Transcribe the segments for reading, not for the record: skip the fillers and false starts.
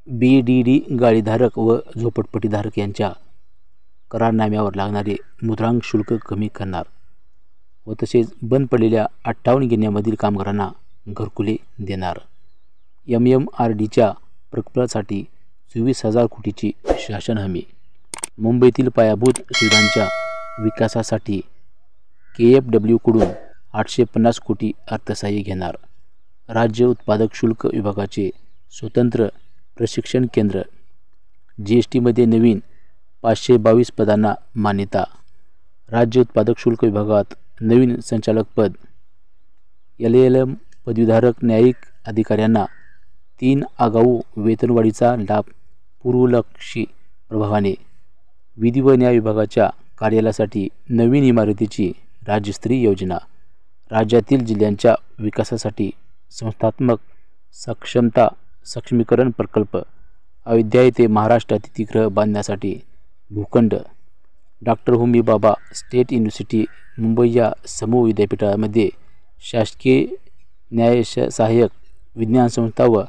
BDD गाळीधारक व झोपडपट्टीधारक यांच्या करारनाम्यावर लागणारे मुद्रांक शुल्क कमी करणार व तसेच बंद पडलेल्या 58 गिरण्यांमधील कामगारांना घरकुले देणार. MMRDच्या प्रकल्पासाठी 24,000 कोटीची शासन हमी. मुंबईतील पायाभूत सुविधांच्या विकासासाठी KfW कडून 850 कोटी अर्थसहाय्य घेणार. राज्य उत्पादक शुल्क विभागाचे स्वतंत्र प्रशिक्षण केंद्र. GSTमध्ये नवीन 522 पदांना मान्यता. राज्य उत्पादक शुल्क विभागात नवीन संचालक पद. LLM पदवीधारक न्यायिक अधिकाऱ्यांना 3 आगाऊ वेतनवाढीचा लाभ पूर्वलक्षी प्रभावाने. विधी व न्याय विभागाच्या कार्यालयासाठी नवीन इमारतीची राज्यस्तरीय योजना. राज्यातील जिल्ह्यांच्या विकासासाठी संस्थात्मक सक्षमीकरण प्रकल्प. अयोध्या येथे महाराष्ट्र अतिथीगृह बांधण्यासाठी भूखंड. Doctor Homi Bhabha state university Mumbai या समूह विद्यापीठामध्ये शासकीय न्यायसहाय्यक विज्ञान संस्था व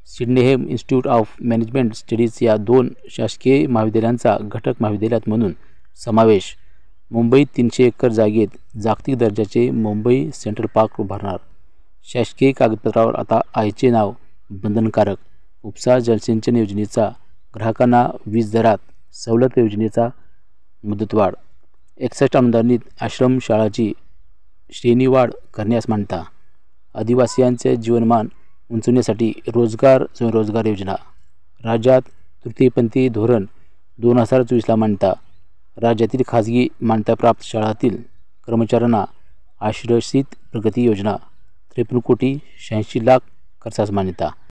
सिडनेहेम इन्स्टिट्यूट ऑफ मॅनेजमेंट स्टडीज या 2 शासकीय महाविद्यालयांचा घटक महाविद्यालयात म्हणून समावेश. मुंबईत 300 एकर जागेत जागतिक दर्जाचे मुंबई सेंट्रल पार्क उभारणार. शासकीय कागदपत्रावर आता आईचे नाव बंधनकारक. उपसा जलसिंचन योजनेचा ग्राहकांना वीज दरात सवलत योजनेचा मुदतवाढ. 61 अनुदानित आश्रमशाळांची श्रेणीवाढ करण्यास मान्यता. आदिवासींचे जीवनमान उंचावण्यासाठी रोजगार स्वयंरोजगार योजना. राज्यात तृतीयपंथी धोरण 2024ला मान्यता. राज्यातील खाजगी मान्यताप्राप्त शाळांतील कर्मचाऱ्यांना आश्वासित प्रगती योजना. 53 कोटी 86 लाख खर्चास मान्यता.